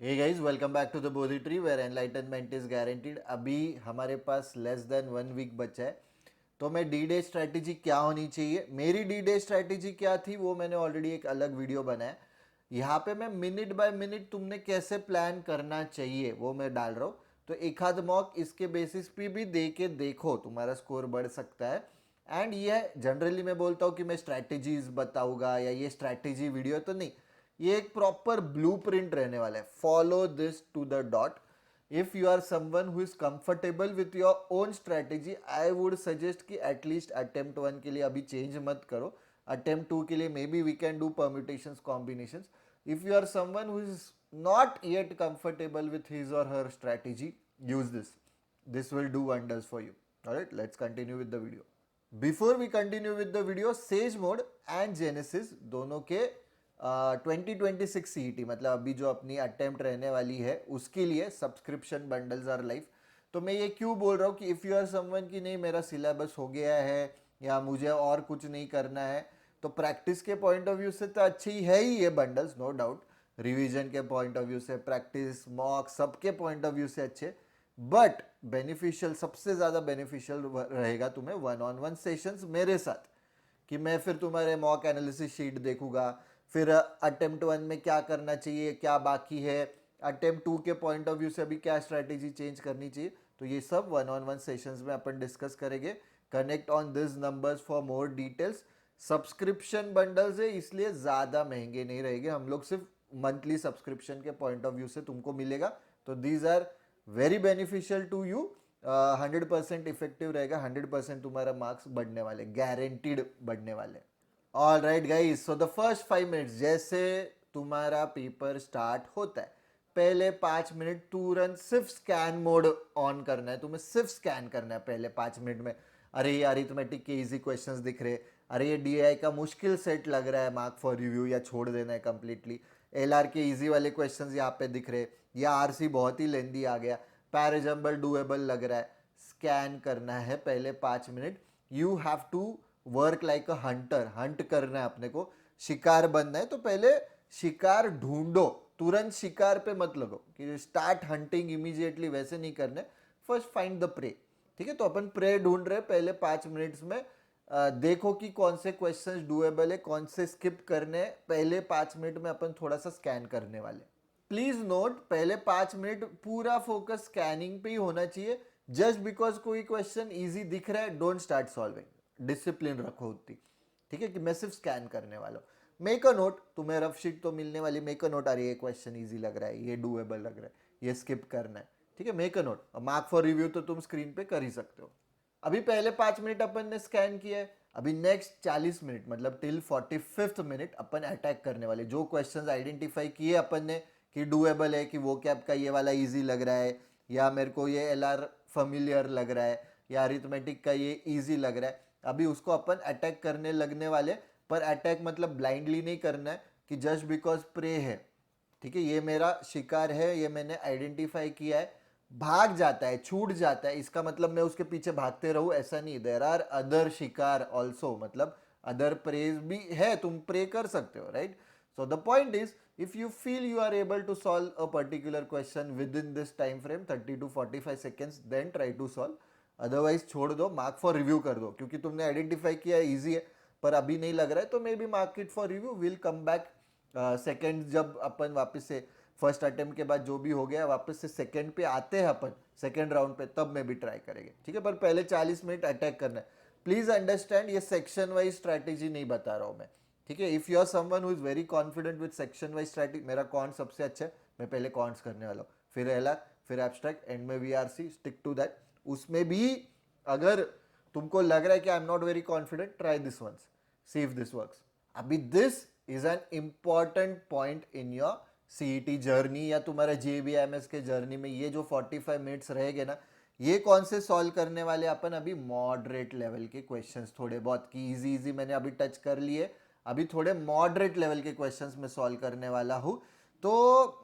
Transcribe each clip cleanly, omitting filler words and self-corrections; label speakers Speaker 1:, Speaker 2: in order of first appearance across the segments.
Speaker 1: Hey guys, welcome back to the Bodhi tree where enlightenment is guaranteed. अभी हमारे पास less than 1 week बचा है। तो मैं डी डे स्ट्रैटेजी क्या होनी चाहिए, मेरी डी डे स्ट्रैटेजी क्या थी, वो मैंने ऑलरेडी एक अलग वीडियो बनाया। यहाँ पे मैं मिनट बाय मिनट तुमने कैसे प्लान करना चाहिए वो मैं डाल रहा हूँ। तो एक आध मॉक इसके बेसिस पे भी दे के देखो, तुम्हारा स्कोर बढ़ सकता है। एंड ये जनरली मैं बोलता हूँ कि मैं स्ट्रैटेजीज बताऊंगा या ये स्ट्रैटेजी वीडियो तो नहीं, ये एक प्रॉपर ब्लूप्रिंट रहने वाला है। Follow this to the dot. If you are someone who is comfortable with your own strategy, I would suggest कि एटलीस्ट अटेम्प्ट 1 के लिए अभी चेंज मत करो। अटेम्प्ट 2 के लिए maybe we can do permutations combinations. If you are someone who is not yet comfortable with his or her strategy, use this will do wonders for you. All right, let's continue with the video. Before we continue with the video, Sage Mode and Genesis दोनों के 2026 CET मतलब अभी जो अपनी attempt रहने वाली है उसके लिए सब्सक्रिप्शन बंडल्स आर लाइव। तो मैं ये क्यों बोल रहा हूँ कि इफ़ यू आर समवन कि नहीं मेरा सिलेबस हो गया है या मुझे और कुछ नहीं करना है, तो प्रैक्टिस के पॉइंट ऑफ व्यू से तो अच्छी है ही ये बंडल्स, नो डाउट। रिवीजन के पॉइंट ऑफ व्यू से, प्रैक्टिस मॉक सबके पॉइंट ऑफ व्यू से अच्छे। बट बेनिफिशियल, सबसे ज़्यादा बेनिफिशियल रहेगा तुम्हें वन ऑन वन सेशंस मेरे साथ, कि मैं फिर तुम्हारे मॉक एनालिसिस शीट देखूंगा, फिर अटेम्प्ट 1 में क्या करना चाहिए, क्या बाकी है, अटेम्प्ट 2 के पॉइंट ऑफ व्यू से अभी क्या स्ट्रैटेजी चेंज करनी चाहिए। तो ये सब वन ऑन वन सेशंस में अपन डिस्कस करेंगे। Connect on this numbers for more details. Subscription bundles है इसलिए ज़्यादा महंगे नहीं रहेंगे, हम लोग सिर्फ मंथली सब्सक्रिप्शन के पॉइंट ऑफ व्यू से तुमको मिलेगा। तो these are very beneficial to you. 100% effective रहेगा, 100% तुम्हारा मार्क्स बढ़ने वाले, गारंटीड बढ़ने वाले। All right guys, so the first 5 minutes जैसे तुम्हारा पेपर स्टार्ट होता है, पहले 5 मिनट तुरंत सिर्फ स्कैन मोड ऑन करना है। तुम्हें सिर्फ स्कैन करना है पहले 5 मिनट में। अरे ये अरिथमेटिक के इजी क्वेश्चंस दिख रहे, अरे ये डीआई का मुश्किल सेट लग रहा है मार्क फॉर रिव्यू, या छोड़ देना है कंप्लीटली। एलआर के इजी वाले क्वेश्चंस यहाँ पे दिख रहे, या आरसी बहुत ही लेंदी आ गया, पैराजम्बल डूएबल लग रहा है। स्कैन करना है पहले 5 minute. You have to work like a hunter, hunt करना है अपने को, शिकार बनना है। तो पहले शिकार ढूंढो, तुरंत शिकार पे मत लगो कि स्टार्ट हंटिंग इमीडिएटली, वैसे नहीं करने। First find the prey. ठीक है, तो अपन प्रे ढूंढ रहे पहले 5 मिनट्स में। देखो कि कौन से क्वेश्चंस डूएबल है, कौन से स्किप करने हैं। पहले 5 मिनट में अपन थोड़ा सा स्कैन करने वाले। प्लीज नोट, पहले 5 मिनट पूरा फोकस स्कैनिंग पे ही होना चाहिए। जस्ट बिकॉज कोई क्वेश्चन इजी दिख रहा है, डोंट स्टार्ट सॉल्विंग। डिसिप्लिन रखो उतनी। ठीक है, कि मैं सिर्फ स्कैन करने वाला हूँ। मेक अ नोट, तुम्हें रफ शीट तो मिलने वाली, मेक अ नोट। अरे ये क्वेश्चन इजी लग रहा है, ये डूएबल लग रहा है, ये स्किप करना है। ठीक है, make a note. Mark for review तो तुम स्क्रीन पे कर ही सकते हो। अभी पहले 5 मिनट अपन ने स्कैन किया है। अभी नेक्स्ट 40 मिनट मतलब टिल 45th मिनट अपन अटैक करने वाले। जो क्वेश्चंस आइडेंटिफाई किए अपन ने कि डूएबल है, कि वो कैप का ये वाला इजी लग रहा है, या मेरे को ये एलआर फैमिलियर लग रहा है, या अरिथमेटिक का ये इजी लग रहा है, अभी उसको अपन अटैक करने लगने वाले। पर अटैक मतलब ब्लाइंडली नहीं करना है कि जस्ट बिकॉज प्रे है, ठीक है, ये मेरा शिकार है, ये मैंने आइडेंटिफाई किया है, भाग जाता है, छूट जाता है, इसका मतलब मैं उसके पीछे भागते रहूं, ऐसा नहीं। देर आर अदर शिकार ऑल्सो, मतलब अदर प्रेज भी है, तुम प्रे कर सकते हो, right. So the point is, if you feel you are able to solve a particular question within this time frame 30 to 45 seconds, then try to solve. Otherwise छोड़ दो, mark for review कर दो, क्योंकि तुमने identify किया है easy है पर अभी नहीं लग रहा है, तो may be mark it for review, will come bag second. जब अपन वापस से फर्स्ट अटेम्प्ट के बाद जो भी हो गया वापस से सेकेंड पे आते हैं अपन, सेकेंड राउंड पे, तब में भी ट्राई करेंगे। ठीक है, पर पहले 40 मिनट अटैक करना है। प्लीज अंडरस्टैंड, ये सेक्शन वाइज स्ट्रैटेजी नहीं बता रहा हूँ मैं। ठीक है, if you are someone who is very confident with section wise strategy, मेरा कौन सबसे अच्छा है, मैं पहले कॉन्स करने वाला हूँ, फिर एलआर, फिर एब्स्ट्रैक्ट, एंड में वीआरसी, स्टिक टू दैट। उसमें भी अगर तुमको लग रहा है कि I am not very confident, try this once, see if this works. अभी this is an important point in your CET journey या तुम्हारा जेबीएमएस के जर्नी में। ये जो 45 मिनट्स रहेंगे ना, ये कौन से सॉल्व करने वाले अपन, अभी मॉडरेट लेवल के क्वेश्चंस थोड़े बहुत, की इजी इजी मैंने अभी टच कर लिए, अभी थोड़े मॉडरेट लेवल के क्वेश्चंस में सॉल्व करने वाला हूँ। तो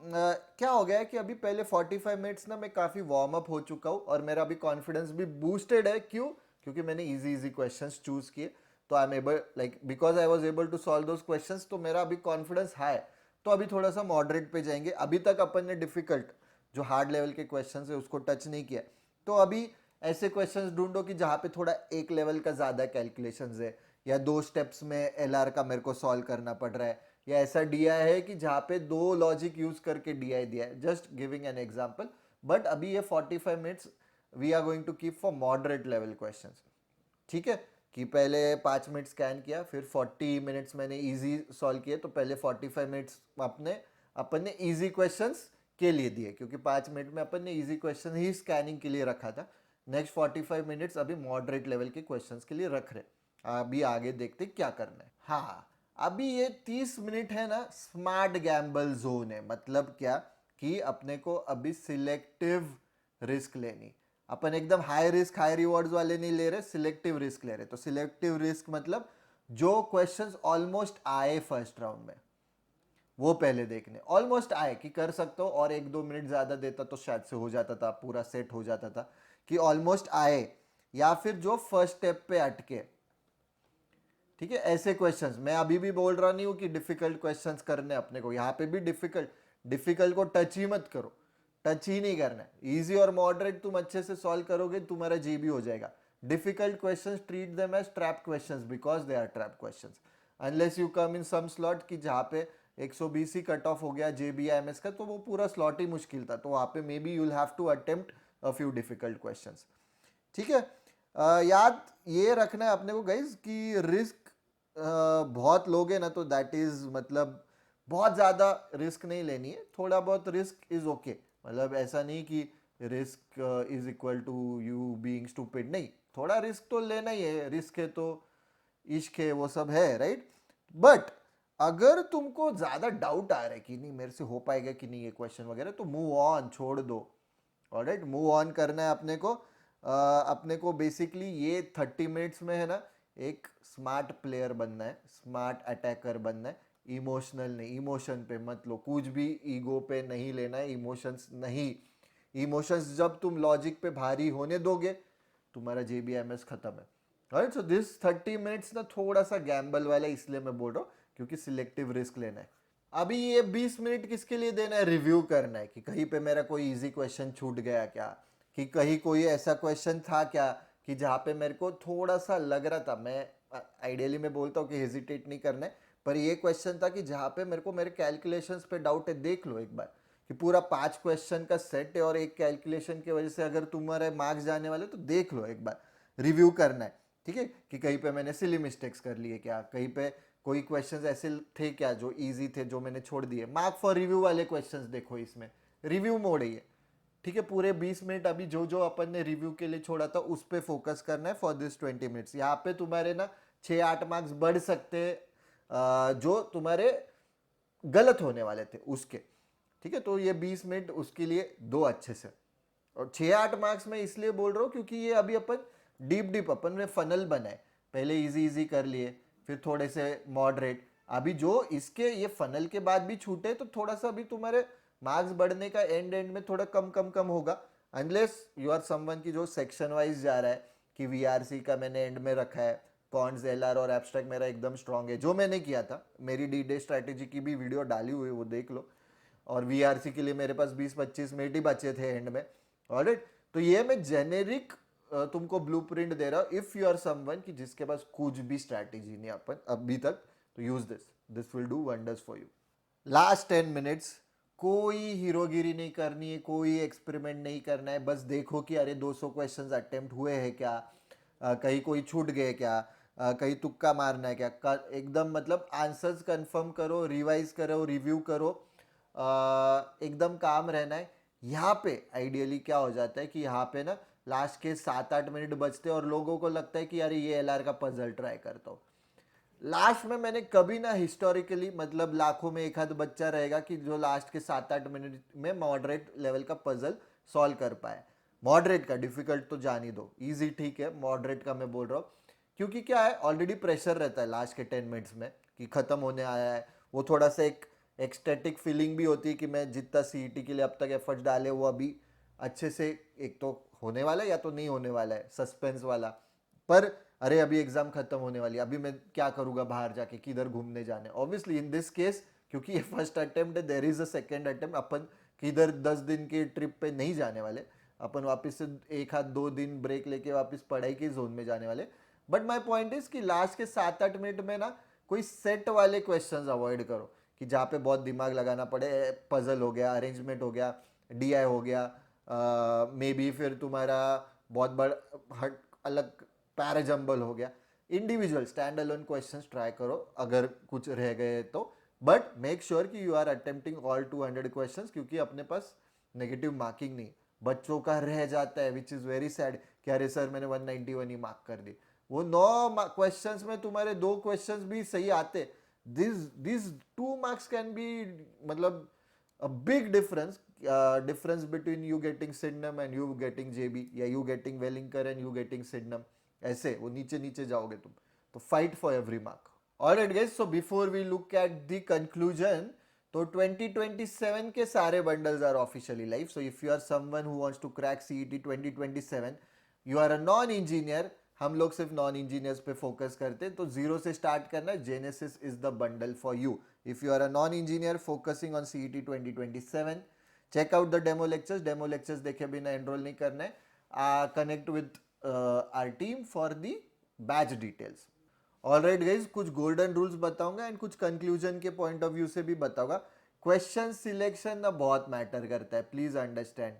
Speaker 1: क्या हो गया है कि अभी पहले 45 मिनट्स ना मैं काफ़ी वार्म अप हो चुका हूँ और मेरा अभी कॉन्फिडेंस भी बूस्टेड है। क्यों? क्योंकि मैंने इजी इजी क्वेश्चंस चूज किए, तो I am able, like because I was able to solve those questions, तो मेरा अभी कॉन्फिडेंस हाई है। तो अभी थोड़ा सा मॉडरेट पे जाएंगे। अभी तक अपन ने डिफिकल्ट जो हार्ड लेवल के क्वेश्चन है उसको टच नहीं किया, तो अभी ऐसे क्वेश्चंस ढूंढो कि जहाँ पे थोड़ा एक लेवल का ज़्यादा कैलकुलेशंस है, या 2 स्टेप्स में एलआर का मेरे को सॉल्व करना पड़ रहा है, या ऐसा डीआई है कि जहाँ पे 2 लॉजिक यूज करके डीआई दिया है, just giving an example. But अभी ये 45 minutes we are going to keep for moderate level questions. ठीक है, कि पहले 5 मिनट स्कैन किया, फिर 40 मिनट्स मैंने इजी सॉल्व किए, तो पहले 45 मिनट्स अपन ने इजी क्वेश्चंस के लिए दिए, क्योंकि 5 मिनट में अपन ने इजी क्वेश्चन ही स्कैनिंग के लिए रखा था। नेक्स्ट 45 मिनट्स अभी मॉडरेट लेवल के क्वेश्चंस के लिए रख रहे। अभी आगे देखते क्या करना है। हाँ, अभी ये 30 मिनट है ना, स्मार्ट गैम्बल जोन है। मतलब क्या कि अपने को अभी सिलेक्टिव रिस्क लेनी। अपन एकदम हाई रिस्क हाई रिवॉर्ड्स वाले नहीं ले रहे, सिलेक्टिव रिस्क ले रहे। तो सिलेक्टिव रिस्क मतलब जो क्वेश्चंस ऑलमोस्ट आए फर्स्ट राउंड में वो पहले देखने। ऑलमोस्ट आए कि कर सकते हो, और 1-2 मिनट ज्यादा देता तो शायद से हो जाता था, पूरा सेट हो जाता था, कि ऑलमोस्ट आए, या फिर जो फर्स्ट स्टेप पे अटके। ठीक है, ऐसे क्वेश्चंस मैं अभी भी बोल रहा नहीं हूं कि डिफिकल्ट क्वेश्चंस करने अपने को, यहाँ पे भी डिफिकल्ट को टच ही मत करो, टच ही नहीं करना है। इजी और मॉडरेट तुम अच्छे से सॉल्व करोगे, तुम्हारा जीबी हो जाएगा। Difficult questions treat them as trap questions, because they are trap questions. Unless you come in some slot कि जहाँ पे 120 ही कट ऑफ हो गया जेबीआईएमएस का, तो वो पूरा स्लॉट ही मुश्किल था, तो वहाँ पे maybe you'll have to attempt a few difficult questions. ठीक है, याद ये रखना है अपने को गाइज कि रिस्क बहुत लोगे ना तो दैट इज मतलब बहुत ज़्यादा रिस्क नहीं लेनी है, थोड़ा बहुत रिस्क इज ओके। मतलब ऐसा नहीं कि risk is equal to you being stupid, नहीं, थोड़ा रिस्क तो लेना ही है, रिस्क है तो इश्क है, वो सब है, राइट। बट अगर तुमको ज़्यादा डाउट आ रहा है कि नहीं मेरे से हो पाएगा कि नहीं ये क्वेश्चन वगैरह, तो मूव ऑन, छोड़ दो। ऑलराइट, मूव ऑन करना है अपने को। अपने को बेसिकली ये 30 मिनट्स में है ना, एक स्मार्ट प्लेयर बनना है, स्मार्ट अटैकर बनना है। इमोशनल नहीं, इमोशन पे मत लो कुछ भी, ईगो पे नहीं लेना है, इमोशंस नहीं। इमोशंस जब तुम लॉजिक पे भारी होने दोगे, तुम्हारा जेबीएमएस खत्म है। राइट, सो दिस 30 मिनट्स ना थोड़ा सा गैम्बल वाला है, इसलिए मैं बोल रहा हूँ, क्योंकि सिलेक्टिव रिस्क लेना है। अभी ये 20 मिनट किसके लिए देना है, रिव्यू करना है कि कहीं पे मेरा कोई इजी क्वेश्चन छूट गया क्या, कि कहीं कोई ऐसा क्वेश्चन था क्या कि जहाँ पे मेरे को थोड़ा सा लग रहा था। मैं आइडियली मैं बोलता हूँ कि हेजिटेट नहीं करना है, पर ये क्वेश्चन था कि जहाँ पे मेरे को मेरे कैलकुलेशंस पे डाउट है, देख लो एक बार कि पूरा 5 क्वेश्चन का सेट है और एक कैलकुलेशन की वजह से अगर तुम्हारे मार्क्स जाने वाले, तो देख लो एक बार, रिव्यू करना है। ठीक है, कि कहीं पे मैंने सिली मिस्टेक्स कर लिए क्या, कहीं पे कोई क्वेश्चंस ऐसे थे क्या जो इजी थे जो मैंने छोड़ दिए। मार्क फॉर रिव्यू वाले क्वेश्चंस देखो, इसमें रिव्यू मोड है ये। ठीक है, पूरे 20 मिनट अभी जो जो अपन ने रिव्यू के लिए छोड़ा था उस पर फोकस करना है फॉर दिस 20 मिनट्स। यहाँ पे तुम्हारे ना 6-8 मार्क्स बढ़ सकते हैं, जो तुम्हारे गलत होने वाले थे उसके। ठीक है, तो ये 20 मिनट उसके लिए दो अच्छे से। और 6-8 मार्क्स में इसलिए बोल रहा हूँ क्योंकि ये अभी अपन डीप अपन ने फनल बनाए, पहले इजी इजी कर लिए, फिर थोड़े से मॉडरेट। अभी जो इसके ये फनल के बाद भी छूटे, तो थोड़ा सा अभी तुम्हारे मार्क्स बढ़ने का एंड में थोड़ा कम होगा। अनलेस यू आर समवन की जो सेक्शन वाइज जा रहा है, कि वीआरसी का मैंने एंड में रखा है, कॉन्स एलआर और एब्स्ट्रैक्ट मेरा एकदम स्ट्रांग है, जो मैंने किया था। मेरी डी डे स्ट्रैटेजी की भी वीडियो डाली हुई है, वो देख लो। और वीआरसी के लिए मेरे पास 20-25 मिनट ही बचे थे एंड में। ऑलराइट, तो ये मैं जेनेरिक तुमको ब्लूप्रिंट दे रहा हूँ, इफ यू आर समवन कि जिसके पास कुछ भी स्ट्रैटेजी नहीं अपन अभी तक, तो use this will do wonders for you. Last 10 minutes कोई हीरोगिरी नहीं करनी है, कोई एक्सपेरिमेंट नहीं करना है, बस देखो कि अरे 200 क्वेश्चंस अटेम्प्ट हुए हैं क्या, कहीं कोई छूट गए क्या, कहीं तुक्का मारना है क्या, एकदम मतलब आंसर्स कंफर्म करो, रिवाइज करो, रिव्यू करो, एकदम काम रहना है। यहाँ पे आइडियली क्या हो जाता है कि यहाँ पे ना लास्ट के 7-8 मिनट बचते हैं और लोगों को लगता है कि यार ये एलआर का पजल ट्राई करता हूँ। लास्ट में मैंने कभी ना हिस्टोरिकली, मतलब लाखों में एक आध बच्चा रहेगा कि जो लास्ट के 7-8 मिनट में मॉडरेट लेवल का पजल सॉल्व कर पाए। मॉडरेट का, डिफिकल्ट तो जान ही दो, इजी ठीक है, मॉडरेट का मैं बोल रहा हूँ। क्योंकि क्या है, ऑलरेडी प्रेशर रहता है लास्ट के 10 मिनट्स में कि खत्म होने आया है। वो थोड़ा सा एक एक्सटेटिक फीलिंग भी होती है कि मैं जितना सीईटी के लिए अब तक एफर्ट्स डाले वो अभी अच्छे से, एक तो होने वाला है या तो नहीं होने वाला है, सस्पेंस वाला। पर अरे अभी एग्जाम खत्म होने वाली है, अभी मैं क्या करूंगा, बाहर जाके किधर घूमने जाने। ऑब्वियसली इन दिस केस क्योंकि ये फर्स्ट अटेम्प्ट है, there is a second attempt. अपन किधर 10 दिन की ट्रिप पे नहीं जाने वाले, अपन वापस से 1 आध 2 दिन ब्रेक लेके वापस पढ़ाई के जोन में जाने वाले। बट माई पॉइंट इज कि लास्ट के 7-8 मिनट में ना कोई सेट वाले क्वेश्चंस अवॉइड करो कि जहाँ पे बहुत दिमाग लगाना पड़े। पजल हो गया, अरेंजमेंट हो गया, डीआई हो गया, मे बी फिर तुम्हारा बहुत बड़ा हट अलग पैराजम्बल हो गया। Individual stand alone questions try करो अगर कुछ रह गए तो, बट मेक श्योर कि you are attempting all 200 questions, क्योंकि अपने पास नेगेटिव मार्किंग नहीं। बच्चों का रह जाता है विच इज वेरी सैड कि अरे सर मैंने 191 ही मार्क कर दी। वो 9 क्वेश्चंस में तुम्हारे 2 क्वेश्चंस भी सही आते, दिस 2 मार्क्स कैन बी मतलब a big difference between you getting Sydenham and you getting JB, या you getting Wellinger and you getting Sydenham। ऐसे वो नीचे नीचे जाओगे तुम, तो fight for every mark। Alright guys, so before we look at the conclusion, तो 2027 के सारे bundles are officially live। So if you are someone who wants to crack CET 2027, you are a non-engineer, हम लोग सिर्फ non engineers पे focus करते हैं, तो जीरो से स्टार्ट करना है। Genesis is the bundle for you if you are a non engineer focusing on CET 2027। Check out the demo lectures, demo lectures देखे बिना एनरोल नहीं करना है। Connect with our team for the batch details. All right guys, कुछ golden rules बताऊंगा and कुछ conclusion के point of view से भी बताऊंगा। क्वेश्चन सिलेक्शन ना बहुत मैटर करता है, प्लीज अंडरस्टैंड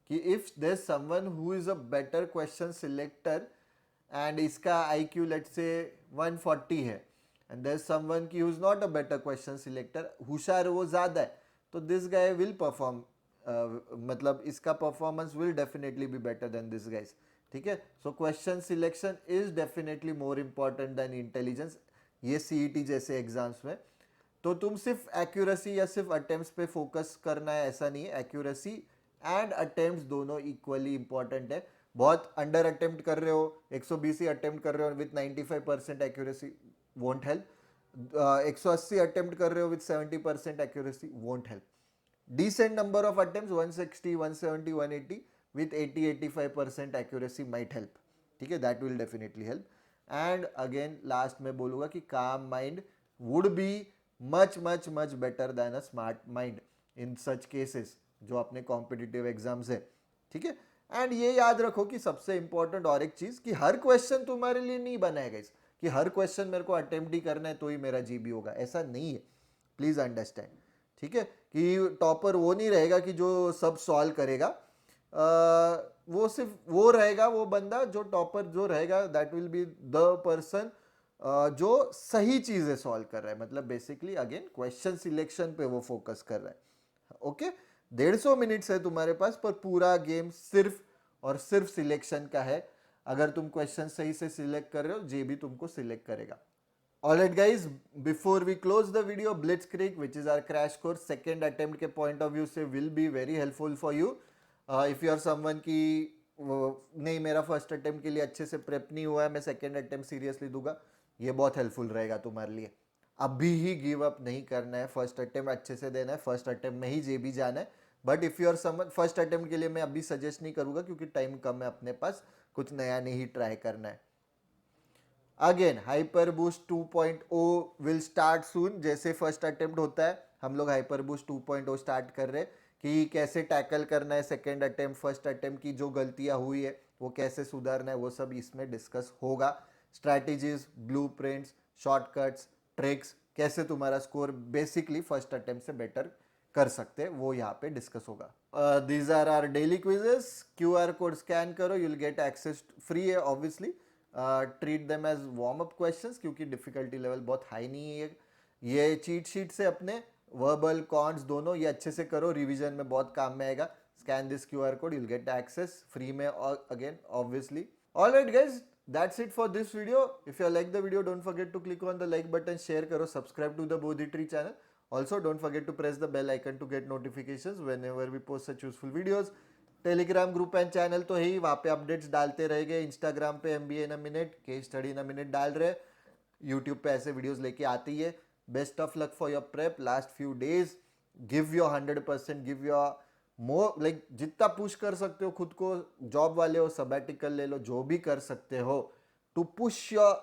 Speaker 1: कि if there someone who is a better question selector and इसका IQ लेट्स से 140 है, एंड देयर समवन की who is not a better question selector, होशियार वो ज्यादा है, तो दिस गाय विल परफॉर्म, मतलब इसका performance will definitely be better than this guys. ठीक है, so question selection is definitely more important than intelligence ये CET जैसे एग्जाम्स में। तो तुम सिर्फ एक्यूरेसी या सिर्फ अटेम्प्ट्स पे फोकस करना है ऐसा नहीं है, एक्यूरेसी एंड अटेम्प्ट्स दोनों इक्वली इंपॉर्टेंट है। बहुत अंडर अटेम्प्ट कर रहे हो, 120 ही अटेम्प्ट कर रहे हो with 95% accuracy, won't help. 180 attempt कर रहे हो with 70% accuracy, won't help. decent number of attempts 160 170 180 with 80-85% accuracy might help। ठीक है, that will definitely help। and again last में बोलूँगा कि calm mind would be much better than a smart mind in such cases जो अपने competitive exams है। ठीक है, एंड ये याद रखो कि सबसे इंपॉर्टेंट और एक चीज कि हर क्वेश्चन तुम्हारे लिए नहीं बनाएगा इस कि हर क्वेश्चन मेरे को अटेम्प्ट ही करना है तो ही मेरा जीबी होगा, ऐसा नहीं है, प्लीज अंडरस्टैंड। ठीक है, कि टॉपर वो नहीं रहेगा कि जो सब सॉल्व करेगा, वो सिर्फ वो रहेगा, वो बंदा जो टॉपर जो रहेगा that will be the person जो सही चीजें सॉल्व कर रहा है, मतलब बेसिकली अगेन क्वेश्चन सिलेक्शन पे वो फोकस कर रहा है। ओके, 150 मिनट्स है तुम्हारे पास, पर पूरा गेम सिर्फ और सिर्फ सिलेक्शन का है। अगर तुम क्वेश्चन सही से सिलेक्ट कर रहे हो, जे भी तुमको सिलेक्ट करेगा। Alright guys, before we close the video, Blitzkrieg, which is our crash course, second attempt के point of view से will be very helpful for you। If you are someone की नहीं मेरा फर्स्ट अटेम्प्ट के लिए अच्छे से प्रेप नहीं हुआ है, मैं सेकेंड अटेम्प्ट सीरियसली दूंगा, ये बहुत हेल्पफुल रहेगा तुम्हारे लिए। अभी ही गिव अप नहीं करना है, फर्स्ट अटेम्प्ट अच्छे से देना है, फर्स्ट अटेम्प्ट में ही जे भी जाना है। But if you are someone, first attempt के लिए मैं अभी सजेस्ट नहीं करूंगा क्योंकि टाइम कम है अपने पास, कुछ नया नहीं ट्राई करना है। Again hyper boost 2.0 will start सून। जैसे फर्स्ट अटेम्प्ट होता है हम लोग हाइपर बूस्ट 2.0 स्टार्ट कर रहे हैं कि कैसे टैकल करना है सेकेंड अटेम्प्ट, फर्स्ट अटेम्प्ट की जो गलतियां हुई है वो कैसे सुधारना है, वो सब इसमें डिस्कस होगा। स्ट्रैटेजीज, ब्लूप्रिंट्स, शॉर्टकट्स, ट्रिक्स, कैसे तुम्हारा स्कोर बेसिकली फर्स्ट अटेम्प्ट से बेटर कर सकते हैं, वो यहाँ पे डिस्कस होगा। These are are daily quizzes. QR code scan करो, you will get access, free है obviously. Treat them as warm up questions क्योंकि डिफिकल्टी लेवल बहुत हाई नहीं है। ये चीट शीट से अपने वर्बल कॉन्ट्स दोनों ये अच्छे से करो, रिवीजन में बहुत काम में आएगा। Scan this QR code, you will get access free में again obviously. Alright guys, that's it for this video। if you like the video, don't forget to click on the like button, share karo, subscribe to the Bodhi Tree channel। also don't forget to press the bell icon to get notifications whenever we post such useful videos। Telegram group and channel तो है ही, वहाँ पे updates डालते रहेंगे। Instagram पे MBA in a minute, case study in a minute डाल रहे। YouTube पे ऐसे वीडियोस लेके आती है। Best of luck for your prep last few days. Give your 100%, give your more, like जितना पुश कर सकते हो खुद को, जॉब वाले हो सबैटिकल ले लो, जो भी कर सकते हो टू पुश योर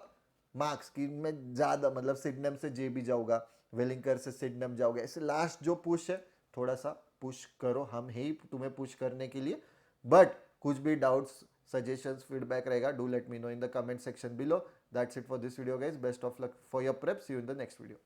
Speaker 1: मार्क्स कि मैं ज़्यादा मतलब सिडनम से JB जाऊँगा, वेलिंगकर से सिडनम जाओगे, ऐसे लास्ट जो पुश है थोड़ा सा पुश करो, हम ही तुम्हें पुश करने के लिए। बट कुछ भी डाउट्स, सजेशंस, फीडबैक रहेगा, do let me know in the comment section below. That's it for this video guys, best of luck for your prep, see you in the next video.